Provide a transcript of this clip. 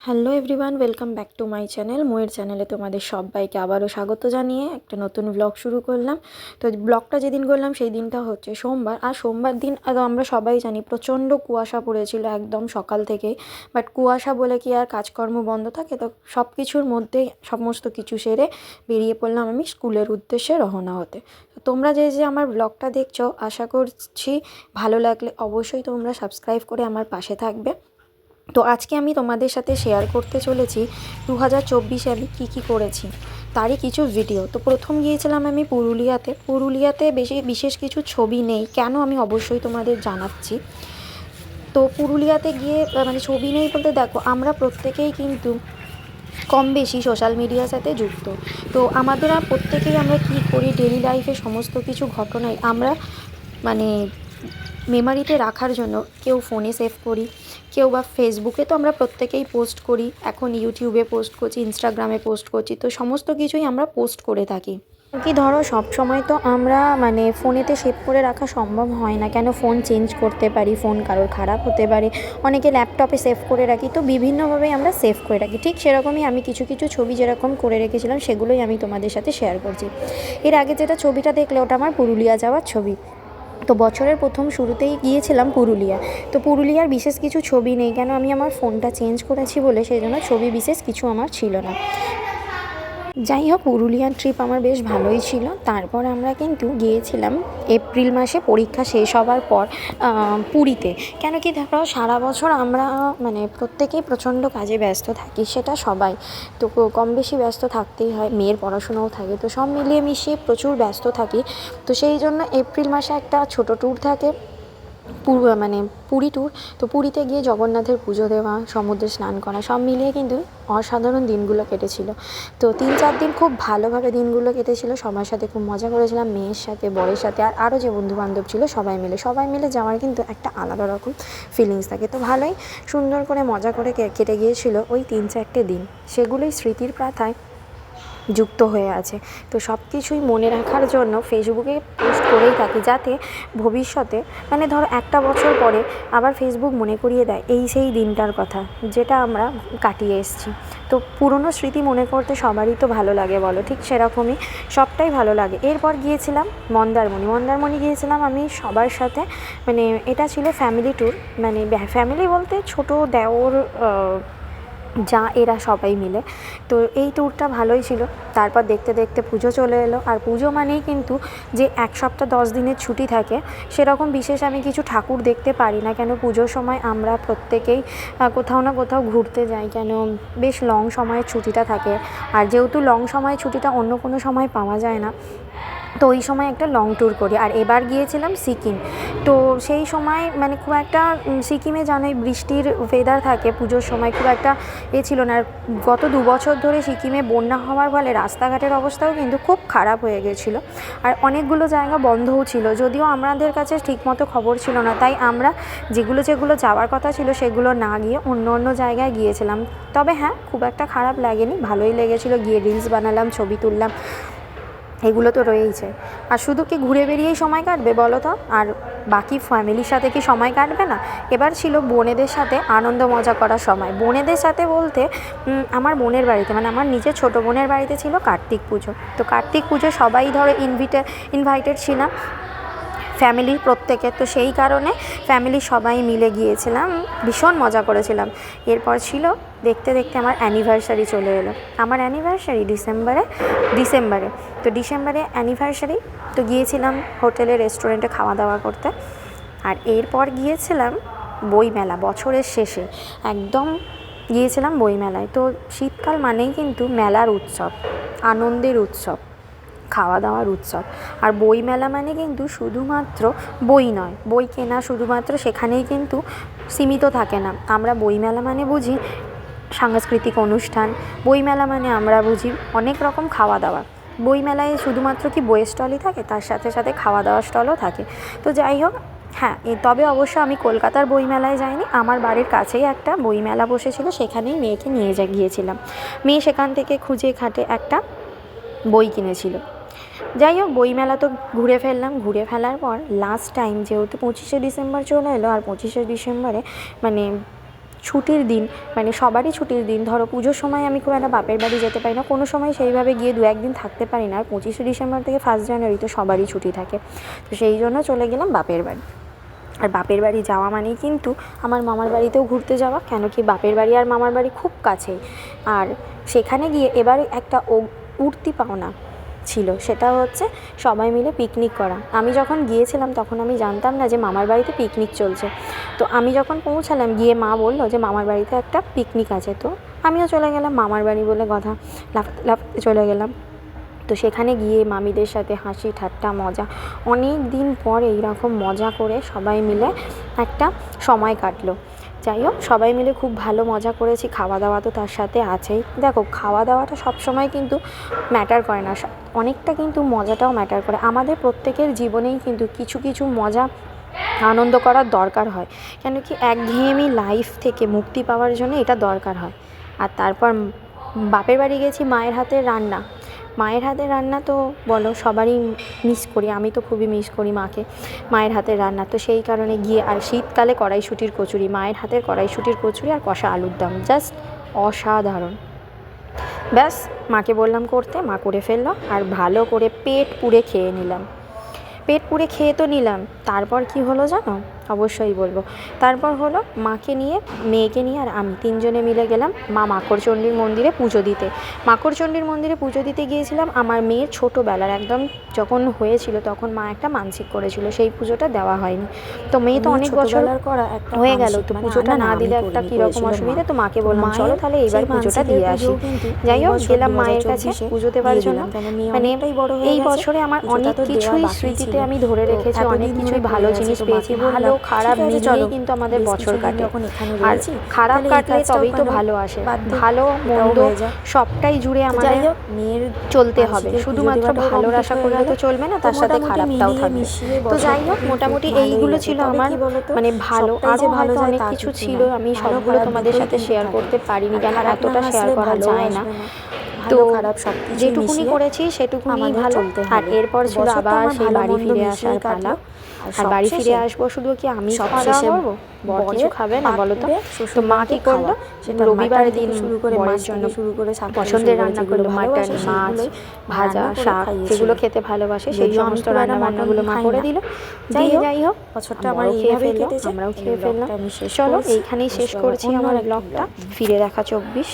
Hello everyone, welcome back to my channel. মোয়ের চ্যানেলে তোমাদের সবাইকে আবারও স্বাগত জানিয়ে একটা নতুন ব্লগ শুরু করলাম। তো ব্লগটা যেদিন করলাম সেই দিনটা হচ্ছে সোমবার। আর সোমবার দিন আমরা সবাই জানি প্রচণ্ড কুয়াশা পড়েছিল একদম সকাল থেকেই। বাট কুয়াশা বলে কি আর কাজকর্ম বন্ধ থাকে? তো সব কিছুর মধ্যেই সমস্ত কিছু সেরে বেরিয়ে পড়লাম আমি স্কুলের উদ্দেশ্যে রওনা হতে। তো তোমরা যে যে আমার ব্লগটা দেখছো, আশা করছি ভালো লাগলে অবশ্যই তোমরা সাবস্ক্রাইব করে আমার পাশে থাকবে। তো আজকে আমি তোমাদের সাথে শেয়ার করতে চলেছি 2024-এ আমি কী করেছি তারই কিছু ভিডিও। তো প্রথম গিয়েছিলাম আমি পুরুলিয়াতে বিশেষ কিছু ছবি নেই, কেন আমি অবশ্যই তোমাদের জানাচ্ছি। তো পুরুলিয়াতে গিয়ে মানে ছবি নেই বলতে, দেখো আমরা প্রত্যেকেই কিন্তু কম বেশি সোশ্যাল মিডিয়ার সাথে যুক্ত। তো আমাদের প্রত্যেকেই আমরা কী করি, ডেইলি লাইফে সমস্ত কিছু ঘটনাই আমরা মানে মেমারিতে রাখার জন্য কেউ ফোনে সেভ করি, কেউ বা ফেসবুকে তো আমরা প্রত্যেকেই পোস্ট করি, এখন ইউটিউবে পোস্ট করছি, ইনস্টাগ্রামে পোস্ট করছি। তো সমস্ত কিছুই আমরা পোস্ট করে থাকি। কি ধরো সব সময় তো আমরা মানে ফোনেতে সেভ করে রাখা সম্ভব হয় না, কেন ফোন চেঞ্জ করতে পারি, ফোন কারোর খারাপ হতে পারে, অনেকে ল্যাপটপে সেভ করে রাখি। তো বিভিন্নভাবেই আমরা সেভ করে রাখি। ঠিক সেরকমই আমি কিছু কিছু ছবি যেরকম করে রেখেছিলাম সেগুলোই আমি তোমাদের সাথে শেয়ার করছি। এর আগে যেটা ছবিটা দেখলে ওটা আমার পুরুলিয়া যাওয়ার ছবি। তো বছরের প্রথম শুরুতেই গিয়েছিলাম পুরুলিয়া। তো পুরুলিয়ার বিশেষ কিছু ছবি নেই, কেন আমি আমার ফোনটা চেঞ্জ করেছি বলে, সেই জন্য ছবি বিশেষ কিছু আমার ছিল না। যাই হোক, পুরুলিয়ার ট্রিপ আমার বেশ ভালোই ছিল। তারপর আমরা কিন্তু গিয়েছিলাম এপ্রিল মাসে পরীক্ষা শেষ হওয়ার পর পুরীতে। কেন কি ধরো সারা বছর আমরা মানে প্রত্যেকেই প্রচণ্ড কাজে ব্যস্ত থাকি, সেটা সবাই। তো কম বেশি ব্যস্ত থাকতেই হয়, মেয়ের পড়াশোনাও থাকে, তো সব মিলিয়ে মিশিয়ে প্রচুর ব্যস্ত থাকি। তো সেই জন্য এপ্রিল মাসে একটা ছোটো ট্যুর থাকে, মানে পুরী ট্যুর। তো পুরীতে গিয়ে জগন্নাথের পুজো দেওয়া, সমুদ্রে স্নান করা, সব মিলিয়ে কিন্তু অসাধারণ দিনগুলো কেটেছিল। তো 3-4 দিন খুব ভালোভাবে দিনগুলো কেটেছিল, সবার সাথে খুব মজা করেছিলাম, মেয়ের সাথে, বরের সাথে, আর আরও যে বন্ধুবান্ধব ছিল সবাই মিলে যাওয়ার কিন্তু একটা আলাদা রকম ফিলিংস থাকে। তো ভালোই সুন্দর করে মজা করে কেটে গিয়েছিল ওই 3-4টে দিন, সেগুলোই স্মৃতির পাতায় যুক্ত হয়ে আছে। তো সব কিছুই মনে রাখার জন্য ফেসবুকে পোস্ট করেই থাকি, যাতে ভবিষ্যতে মানে ধরো একটা বছর পরে আবার ফেসবুক মনে করিয়ে দেয় এই সেই দিনটার কথা যেটা আমরা কাটিয়ে এসেছি। তো পুরনো স্মৃতি মনে করতে সবারই তো ভালো লাগে বলো, ঠিক সেরকমই সবটাই ভালো লাগে। এরপর গিয়েছিলাম মন্দারমণি গিয়েছিলাম আমি সবার সাথে। মানে এটা ছিল ফ্যামিলি ট্যুর, মানে ফ্যামিলি বলতে ছোটো দেওর, যা এরা সবাই মিলে। তো এই ট্যুরটা ভালোই ছিল। তারপর দেখতে দেখতে পুজো চলে এলো। আর পুজো মানেই কিন্তু যে 1 সপ্তাহ 10 দিনের ছুটি থাকে, সেরকম বিশেষ আমি কিছু ঠাকুর দেখতে পারি না, কেন পুজোর সময় আমরা প্রত্যেকেই কোথাও না কোথাও ঘুরতে যাই, কেন বেশ লং সময়ের ছুটিটা থাকে। আর যেহেতু লং সময়ের ছুটিটা অন্য কোনো সময় পাওয়া যায় না, তো ওই সময় একটা লং ট্যুর করি। আর এবার গিয়েছিলাম সিকিম। তো সেই সময় মানে খুব একটা সিকিমে জানোই বৃষ্টির ওয়েদার থাকে, পুজোর সময় খুব একটা ছিল না। আর গত 2 বছর ধরে সিকিমে বন্যা হওয়ার ফলে রাস্তাঘাটের অবস্থাও কিন্তু খুব খারাপ হয়ে গেছিলো। আর অনেকগুলো জায়গা বন্ধও ছিল, যদিও আমাদের কাছে ঠিকমতো খবর ছিল না, তাই আমরা যেগুলো যাওয়ার কথা ছিল সেগুলো না গিয়ে অন্য জায়গায় গিয়েছিলাম। তবে হ্যাঁ, খুব একটা খারাপ লাগেনি, ভালোই লেগেছিলো। গিয়ে রিলস বানালাম, ছবি তুললাম, এগুলো তো রয়েইছে। আর শুধু কি ঘুরে বেরিয়েই সময় কাটবে বলো তো? আর বাকি ফ্যামিলির সাথে কি সময় কাটবে না? এবার ছিল বোনেদের সাথে আনন্দ মজা করার সময়। বোনেদের সাথে বলতে আমার বোনের বাড়িতে, মানে আমার নিজের ছোটো বোনের বাড়িতে ছিল কার্তিক পুজো। তো কার্তিক পুজো সবাই ধরো ইনভাইটেড ছিলাম ফ্যামিলির প্রত্যেকে। তো সেই কারণে ফ্যামিলির সবাই মিলে গিয়েছিলাম, ভীষণ মজা করেছিলাম। এরপর ছিল দেখতে দেখতে আমার অ্যানিভার্সারি চলে এলো। আমার অ্যানিভার্সারি ডিসেম্বরে। তো ডিসেম্বরে অ্যানিভার্সারি, তো গিয়েছিলাম হোটেলে, রেস্টুরেন্টে খাওয়া দাওয়া করতে। আর এরপর গিয়েছিলাম বইমেলা, বছরের শেষে একদম গিয়েছিলাম বইমেলায়। তো শীতকাল মানেই কিন্তু মেলার উৎসব, আনন্দের উৎসব, খাওয়া দাওয়ার উৎসব। আর বইমেলা মানে কিন্তু শুধুমাত্র বই নয়, বই কেনা শুধুমাত্র সেখানেই কিন্তু সীমিত থাকে না। আমরা বইমেলা মানে বুঝি সাংস্কৃতিক অনুষ্ঠান, বইমেলা মানে আমরা বুঝি অনেক রকম খাওয়া দাওয়া। বইমেলায় শুধুমাত্র কি বইয়ের স্টলই থাকে, তার সাথে সাথে খাওয়া দাওয়ার স্টলও থাকে। তো যাই হোক, হ্যাঁ, তবে অবশ্য আমি কলকাতার বইমেলায় যাইনি, আমার বাড়ির কাছেই একটা বইমেলা বসেছিল, সেখানেই মেয়েকে নিয়ে গিয়েছিলাম। মেয়ে সেখান থেকে খুঁজে খাটে একটা বই কিনেছিল। যাই হোক, বইমেলা তো ঘুরে ফেললাম। ঘুরে ফেলার পর লাস্ট টাইম যেহেতু 25শে ডিসেম্বর চলে এলো, আর 25শে ডিসেম্বরে মানে ছুটির দিন, মানে সবারই ছুটির দিন, ধরো পুজোর সময় আমি খুব একটা বাপের বাড়ি যেতে পারি না, কোনো সময় সেইভাবে গিয়ে 2-1 দিন থাকতে পারি না। আর 25শে ডিসেম্বর থেকে 1 জানুয়ারি তো সবারই ছুটি থাকে, তো সেই জন্য চলে গেলাম বাপের বাড়ি। আর বাপের বাড়ি যাওয়া মানেই কিন্তু আমার মামার বাড়িতেও ঘুরতে যাওয়া, কেন কি বাপের বাড়ি আর মামার বাড়ি খুব কাছেই। আর সেখানে গিয়ে এবার একটা উঠতি পাওনা ছিল, সেটা হচ্ছে সবাই মিলে পিকনিক করা। আমি যখন গিয়েছিলাম তখন আমি জানতাম না যে মামার বাড়িতে পিকনিক চলছে। তো আমি যখন পৌঁছালাম, গিয়ে মা বললো যে মামার বাড়িতে একটা পিকনিক আছে, তো আমিও চলে গেলাম মামার বাড়ি বলে কথা, লাফাতে লাফাতে চলে গেলাম। তো সেখানে গিয়ে মামিদের সাথে হাসি ঠাট্টা মজা, অনেক দিন পরে এইরকম মজা করে সবাই মিলে একটা সময় কাটলো। যাই হোক, সবাই মিলে খুব ভালো মজা করেছি, খাওয়া দাওয়া তো তার সাথে আছেই। দেখো, খাওয়া দাওয়াটা সবসময় কিন্তু ম্যাটার করে না, অনেকটা কিন্তু মজাটাও ম্যাটার করে। আমাদের প্রত্যেকের জীবনেই কিন্তু কিছু কিছু মজা আনন্দ করার দরকার হয়, কেন কি একঘেয়েমি লাইফ থেকে মুক্তি পাওয়ার জন্য এটা দরকার হয়। আর তারপর বাপের বাড়ি গেছি, মায়ের হাতের রান্না, মায়ের হাতের রান্না তো বলো সবারই মিস করি, আমি তো খুবই মিস করি মাকে, মায়ের হাতের রান্না। তো সেই কারণে গিয়ে, আর শীতকালে কড়াইশুঁটির কচুরি, মায়ের হাতের কড়াইশুঁটির কচুরি আর কষা আলুর দম, জাস্ট অসাধারণ। ব্যাস, মাকে বললাম করতে, মা করে ফেললো, আর ভালো করে পেট পুড়ে খেয়ে নিলাম। পেট পুড়ে খেয়ে তো নিলাম, তারপর কি হলো জানো? অবশ্যই বলবো। তারপর হলো মাকে নিয়ে, মেয়েকে নিয়ে আর আমি 3জনে মিলে গেলাম মা মাকড়চণ্ডীর মন্দিরে পুজো দিতে। মাকড়চণ্ডীর মন্দিরে পুজো দিতে গিয়েছিলাম। আমার মেয়ের ছোটোবেলার একদম যখন হয়েছিল তখন মা একটা মানসিক করেছিল, সেই পুজোটা দেওয়া হয়নি। তো মেয়ে তো অনেক বছর হয়ে গেল, তো পুজোটা না দিলে একটা কীরকম অসুবিধা। তো মাকে বললাম চলো তাহলে এইবার পুজোটা দিয়ে আসি। যাই হোক, গেলাম মায়ের কাছে পুজো দেওয়ার জন্য। মানে এই বছরে আমার অনেক কিছুই স্মৃতিতে আমি ধরে রেখেছি, অনেক কিছুই ভালো জিনিস পেয়েছি, ভালো খারাপ মিলিয়ে কিন্তু আমাদের বছর কাটে। আর খারাপ কাটলে তবেই তো ভালো আসে, ভালো মন্দ সবটাই জুড়ে আমাদের চলতে হবে, শুধুমাত্র ভালোর আশা করলে তো চলবে না, তার সাথে খারাপটাও থাকবে। তো যাই হোক, মোটামুটি এইগুলো ছিল আমার মানে ভালো, আরও হয়তো অনেক কিছু ছিল, আমি সবগুলো তোমাদের সাথে শেয়ার করতে পারিনি, কেন এতটা শেয়ার করা যায় না। তো যেটুকুনি করেছি সেটুকুনি ভালো। আর এরপর ছিল আবার সেই বাড়ি ফিরে আসার পালা। আর বাড়ি ফিরে আসবো, শুধু কি আমি খাওয়া দাওয়া করবো, বর কিছু খাবে না বলো তো? তো মা কি করলো, রবিবার দিন বরের জন্য পছন্দের রান্না করলো, মাটন, মাছ, ভাজা, শাক, যেগুলো খেতে ভালোবাসে সেই সমস্ত রান্না বান্নাগুলো মা করে দিল। যাই হোক, বছরটা আমার খেয়ে ফেললো, আমরাও খেয়ে ফেললাম। চলো এইখানেই শেষ করছি আমার ব্লগটা। ফিরে দেখা 24।